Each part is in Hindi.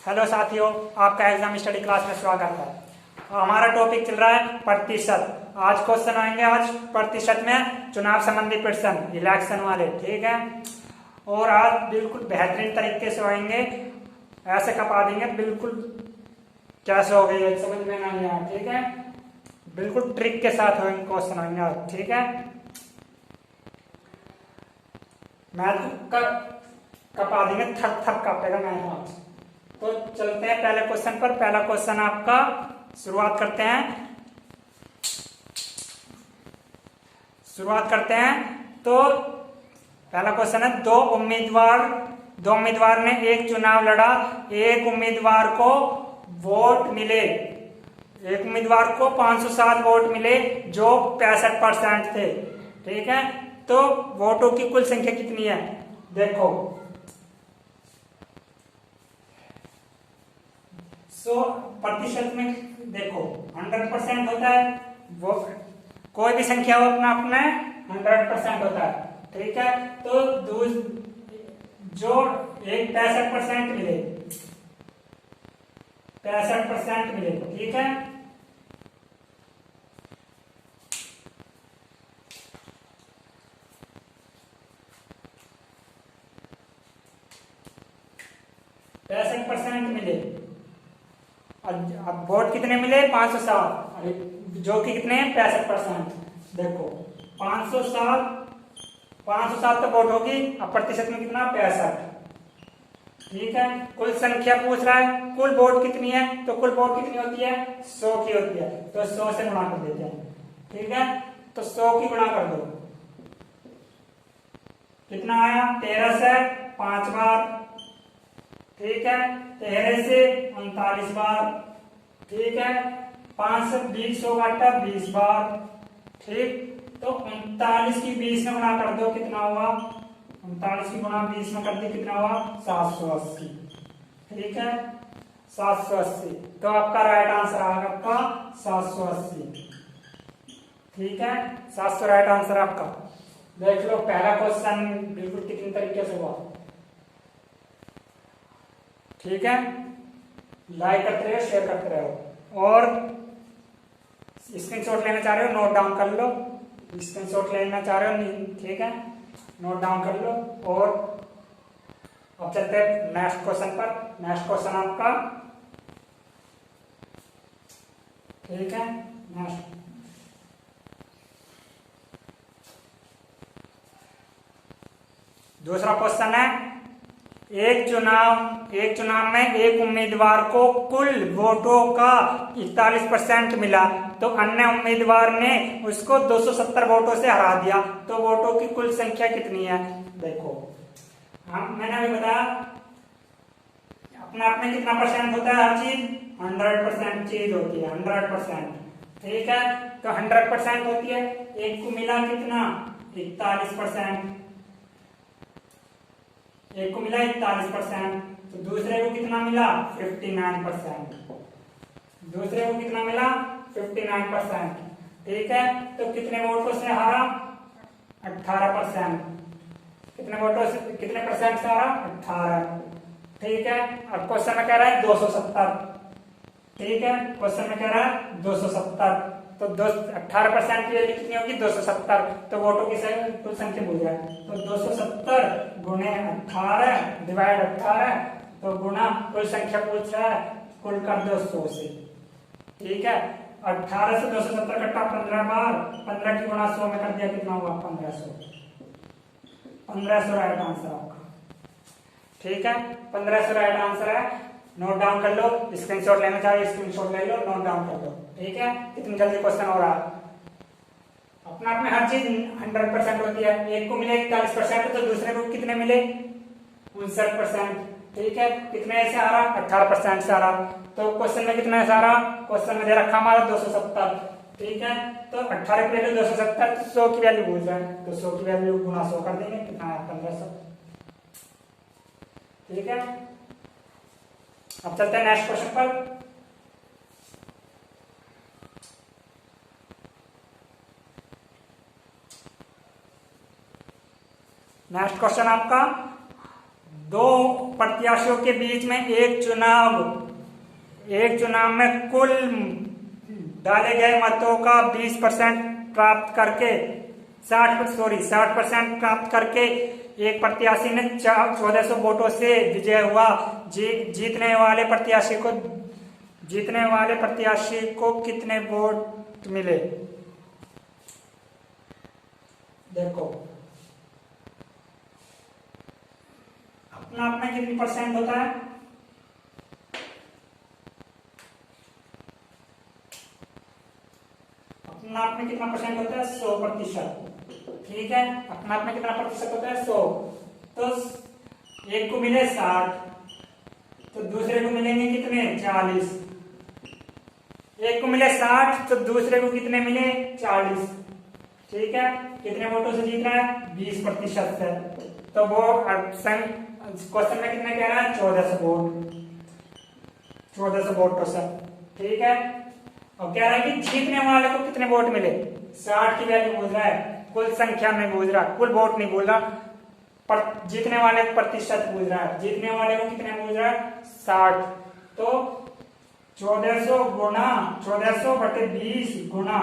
हेलो साथियों, आपका एग्जाम स्टडी क्लास में स्वागत है। हमारा टॉपिक चल रहा है प्रतिशत। आज क्वेश्चन आएंगे आज प्रतिशत में चुनाव संबंधी प्रश्न, इलेक्शन वाले, ठीक है। और आज बिल्कुल बेहतरीन तरीके से आएंगे, ऐसे कपा देंगे बिल्कुल कैसे हो गई समझ में नहीं आया, ठीक है। बिल्कुल ट्रिक के साथ होंगे क्वेश्चन आएंगे आज, ठीक है। मैथ का कपा देंगे, थक थक कापेगा मैथ आज। तो चलते हैं पहले क्वेश्चन पर। पहला क्वेश्चन आपका शुरुआत करते हैं। तो पहला क्वेश्चन है, दो उम्मीदवार ने एक चुनाव लड़ा। एक उम्मीदवार को वोट मिले, एक उम्मीदवार को 507 वोट मिले जो 65% थे, ठीक है। तो वोटों की कुल संख्या कितनी है? देखो 100% में देखो 100% होता है, वो कोई भी संख्या हो अपना अपना 100% होता है, ठीक है। तो जो एक 65% मिले, 65% मिले, ठीक है। मिले। अब वोट कितने मिले? 507, जो कि कितने हैं? 65%। देखो 507 तो वोट होगी, अब प्रतिशत में कितना? 65, ठीक है। कुल संख्या पूछ रहा है, कुल वोट कितनी है? तो कुल वोट कितनी होती है? 100 की होती है, तो 100 से गुणा कर देते हैं, ठीक है। तो 100 की गुणा कर दो, कितना आया? 13 से 5 बार, ठीक है। 13 से 39 बार, ठीक है। 5 से 20 होगा 20 बार, ठीक। तो 39 की 20 में गुणा कर दो, कितना हुआ? 39 की गुणा 20 में कर दी, कितना हुआ? 780, ठीक है। 780, तो आपका राइट आंसर आएगा आपका 780, ठीक है। 700 राइट आंसर आपका। देख लो पहला क्वेश्चन बिल्कुल कितने तरीके से हुआ, ठीक है। लाइक करते रहो, शेयर करते रहो, और स्क्रीनशॉट लेना चाह रहे हो नोट डाउन कर लो। स्क्रीनशॉट लेना चाह रहे हो, ठीक है, नोट डाउन कर लो। और अब चलते हैं नेक्स्ट क्वेश्चन पर। नेक्स्ट क्वेश्चन आपका, ठीक है। नेक्स्ट दूसरा क्वेश्चन है, एक चुनाव में एक उम्मीदवार को कुल वोटों का 41% मिला, तो अन्य उम्मीदवार ने उसको 270 वोटों से हरा दिया, तो वोटों की कुल संख्या कितनी है? देखो मैंने अभी बताया अपने आप में कितना परसेंट होता है हर चीज? 100% चीज होती है, 100%, ठीक है। तो 100% होती है। एक को मिला कितना? 41%, एक को मिला 41%, तो दूसरे को कितना मिला? 59%, दूसरे को कितना मिला? 59%, ठीक है। तो कितने वोटों से हारा? 18%, कितने वोटों से, कितने परसेंट से हारा? 18, ठीक है। अब क्वेश्चन में कह रहा है 270, ठीक है। क्वेश्चन में कह रहा है 270, तो 18% की वैल्यू कितनी होगी? 270, तो वोटों की कुल संख्या भूल जाए, तो 270 गुणे 18 डिवाइड 18, तो गुणा कुल संख्या पूछ रहा है, कुल कर दो 100 से, ठीक है। 18 से 270 कट्टा 15 बार, 15 की गुणा 100 में कर दिया, कितना हुआ? 1500, 1500 राइट आंसर आपका, ठीक है। 1500 राइट आंसर है। नोट डाउन कर लो, स्क्रीनशॉट लेना चाहिए स्क्रीनशॉट ले लो, नोट डाउन कर लो, ठीक है। कितनी जल्दी क्वेश्चन हो रहा है। अपना अपने हर चीज 100% होती है। एक को मिले 41%, तो दूसरे को कितने मिले? 59%, ठीक है। कितने से आ रहा? 18% से आ रहा। तो क्वेश्चन में कितना से आ रहा? क्वेश्चन में दे रखा हमारा 270, ठीक है। तो 18 की वैल्यू 270, तो 100 की वैल्यू भूल जाए, तो 100 की वैल्यू गुना 100 कर देंगे, कितना है? 1500, ठीक है। अब चलते हैं नेक्स्ट क्वेश्चन पर। नेक्स्ट क्वेश्चन आपका, दो प्रत्याशियों के बीच में एक चुनाव में कुल डाले गए मतों का 20% प्राप्त करके 60% प्राप्त करके एक प्रत्याशी ने 1400 वोटों से विजय हुआ। जीतने वाले प्रत्याशी को कितने वोट मिले? देखो अपना कितनी परसेंट होता है? अपना आप में कितना परसेंट होता है? 100%। ठीक है, अपना आप में कितना प्रतिशत होता है? 100। तो एक को मिले 60, तो दूसरे को मिलेंगे कितने? 40। एक को मिले 60 तो दूसरे को कितने मिले? 40। ठीक है, कितने वोटों से जीत रहा है? 20% से। तो वो क्वेश्चन में कितने कह रहा है? 1400 वोट, 1400 वोटों से। ठीक है, और कह रहा है कि जीतने वाले को कितने वोट मिले? 60 की वैल्यू पूछ रहा है, कुल संख्या में पूछ रहा है, कुल वोट नहीं बोल रहा, पर जीतने वाले प्रतिशत पूछ रहा है। जीतने वाले को कितने पूछ रहा है? 60। तो 1400 बटे 20 गुना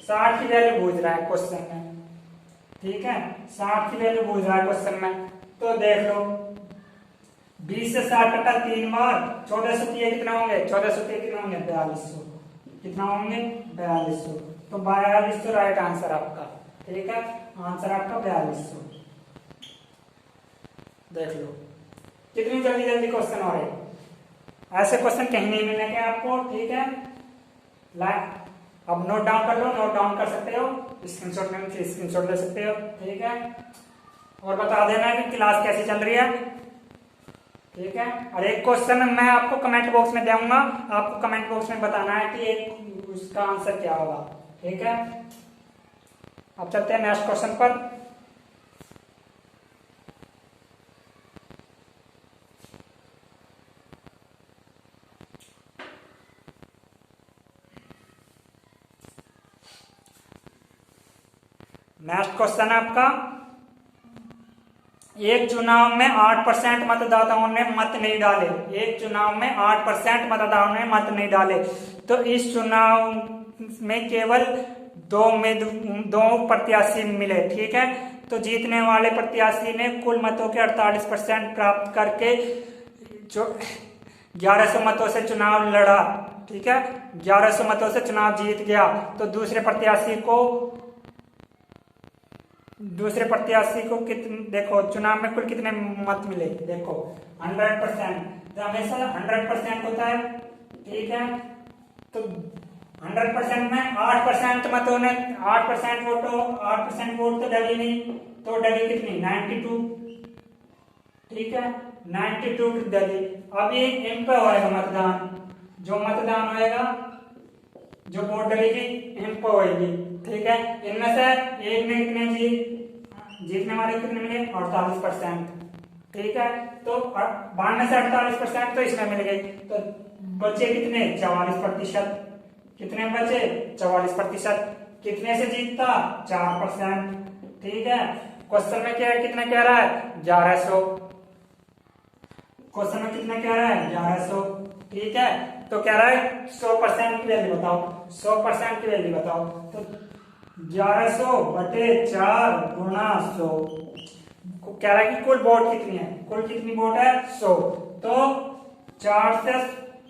60 की वैल्यू पूछ रहा है क्वेश्चन में। ठीक है, 60 की वैल्यू पूछ रहा है क्वेश्चन में। तो देख लो 20 से 60 कटा 3 बार, 1400 कितना होंगे? 1400 कितना होंगे? 4200। कितना होंगे? 4200। तो 4200 राइट आंसर आपका। ठीक है, आंसर आपका 4200। देख लो कितनी जल्दी जल्दी क्वेश्चन हो रहे, ऐसे क्वेश्चन कहीं नहीं मिलेंगे आपको। ठीक है, अब नोट डाउन कर लो, नोट डाउन कर सकते हो, स्क्रीनशॉट लेना चाहिए स्क्रीनशॉट ले सकते हो। ठीक है, और बता देना कि क्लास कैसी चल रही है। ठीक है, और एक क्वेश्चन मैं आपको कमेंट बॉक्स में दूंगा, आपको कमेंट बॉक्स में बताना है कि एक उसका आंसर क्या होगा। ठीक है, अब चलते हैं नेक्स्ट क्वेश्चन पर। नेक्स्ट क्वेश्चन है आपका, एक चुनाव में 8% मतदाताओं ने मत नहीं डाले। एक चुनाव में 8% मतदाताओं ने मत नहीं डाले, तो इस चुनाव में केवल दो प्रत्याशी मिले। ठीक है, तो जीतने वाले प्रत्याशी ने कुल मतों के 48% प्राप्त करके जो 1100 मतों से चुनाव लड़ा। ठीक है, 1100 मतों से चुनाव जीत गया। तो दूसरे प्रत्याशी को कितने, देखो चुनाव में कुल कितने मत मिले? देखो 100%, तो हमेशा 100% होता है। ठीक है, तो 100% में 8% मतों ने 8% वोट तो डली नहीं, तो डली कितनी? 92। ठीक है, 92 डली। अब ये इन पे होएगा मतदान, जो मतदान होएगा, जो वोट डलेगी इन पे होएगी। ठीक है, इनमें से एक में कितने जीतने वाले कितने मिले? 48%। ठीक है, तो 92 से 48% तो इसमें मिल गई, तो बचे कितने? 44%। कितने बचे? 44%। कितने से जीतता? 4%। ठीक है, क्वेश्चन में क्या कितने कह रहा है? 1100। क्वेश्चन में कितने कह रहा है? 1100। ठीक है, तो कह रहा है 100% की वैल्यू बताओ, 100% की वैल्यू बताओ। तो 1100 बटे 4 गुणा 100, कह रहा है कि कुल वोट कितनी है? कुल कितनी वोट है? 100। तो 4 से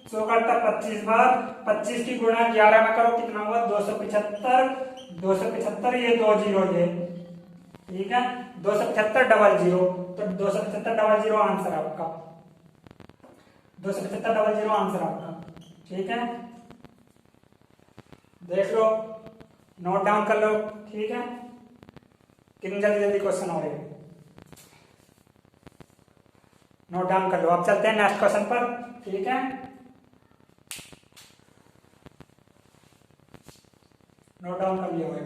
100 कटता 25 बार, 25 की गुणा 11 में करो, कितना हुआ? 275। 275, ये 2 जीरो ये। ठीक है, 275 डबल जीरो, तो 275 00 आंसर आपका। 275 00 आंसर आपका। ठीक है, देख लो, नोट डाउन कर लो। ठीक है, कितनी जल्दी जल्दी क्वेश्चन हो रहे हैं, नोट डाउन कर लो। अब चलते हैं नेक्स्ट क्वेश्चन पर। ठीक है, नोट डाउन कर लिया होगा।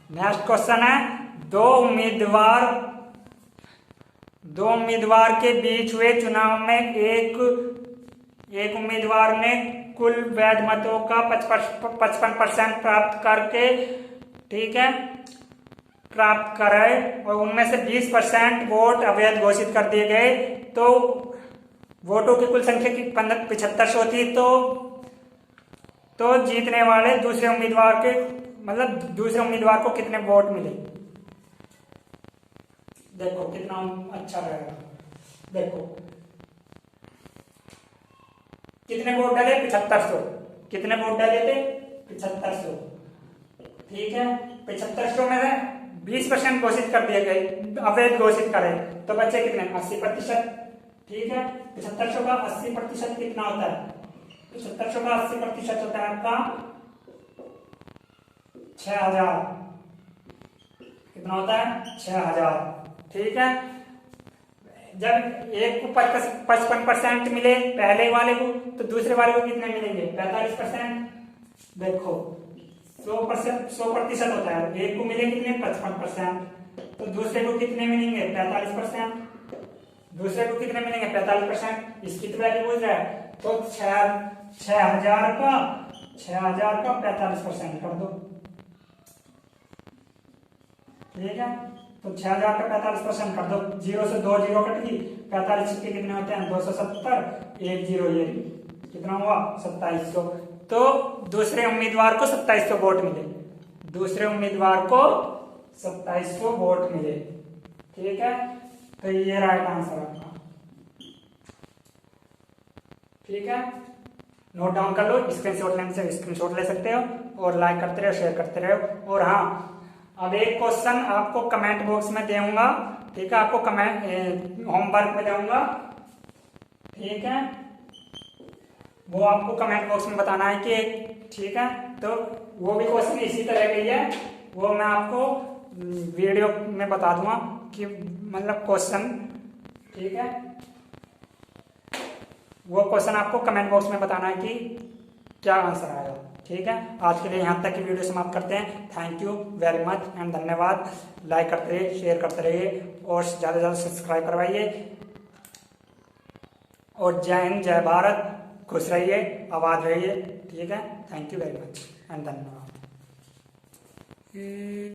नेक्स्ट क्वेश्चन है, दो उम्मीदवार के बीच हुए चुनाव में एक उम्मीदवार ने कुल वैध मतों का 55% प्राप्त करके, ठीक है, प्राप्त करे और उनमें से 20% वोट अवैध घोषित कर दिए गए, तो वोटों की कुल संख्या की 75 होती, तो जीतने वाले दूसरे उम्मीदवार के, मतलब दूसरे उम्मीदवार को कितने वोट मिले। देखो कितना अच्छा रहेगा। देखो कितने वोट डाले, 7500। कितने वोट डाले थे, 7500, ठीक है। 7500 में से 20% घोषित कर दिए गए, अवैध घोषित करे, तो बच्चे कितने, 80%, ठीक है। 7500 का 80% कितना होता है, 7500 का 80% होता है आपका 6000। कितना होता है, 6000, ठीक है। जब एक को 55% मिले पहले वाले को, तो दूसरे वाले को कितने मिलेंगे, 45%। देखो 100% होता है, एक को मिले कितने, 55%, तो दूसरे को कितने मिलेंगे, 45%। दूसरे को कितने मिलेंगे, 45%। इसकी तो वैल्यू पूछ रहा है, तो 6000 का 45% कर दो, ठीक है। तो 6000 का 45% कर दो, 0 से 2 जीरो कट गई, 45 के कितने होते हैं, 270, 1 जीरो, ये कितना हुआ, 2700। तो दूसरे उम्मीदवार को 2700 वोट मिले, दूसरे उम्मीदवार को 2700 वोट मिले, ठीक है। तो ये राइट आंसर आपका, ठीक है। नोट डाउन कर लो, स्क्रीनशॉट लेने से स्क्रीनशॉट ले सकते हो, और लाइक करते रहो, शेयर करते रहो। और हाँ, अब एक क्वेश्चन आपको कमेंट बॉक्स में दूंगा, ठीक है, आपको कमेंट होमवर्क में दूंगा, ठीक है, वो आपको कमेंट बॉक्स में बताना है कि, ठीक है। तो वो भी क्वेश्चन इसी तरह का ही है, वो मैं आपको वीडियो में बता दूंगा कि मतलब क्वेश्चन, ठीक है, वो क्वेश्चन आपको कमेंट बॉक्स में बताना है कि क्या आंसर आएगा, ठीक है। आज के लिए यहाँ तक की वीडियो समाप्त करते हैं। Thank you very much and धन्यवाद। लाइक करते रहिए, शेयर करते रहिए, और ज़्यादा से ज़्यादा सब्सक्राइब करवाइए। और जय हिंद, जय भारत, खुश रहिए, आबाद रहिए, ठीक है। Thank you very much and धन्यवाद।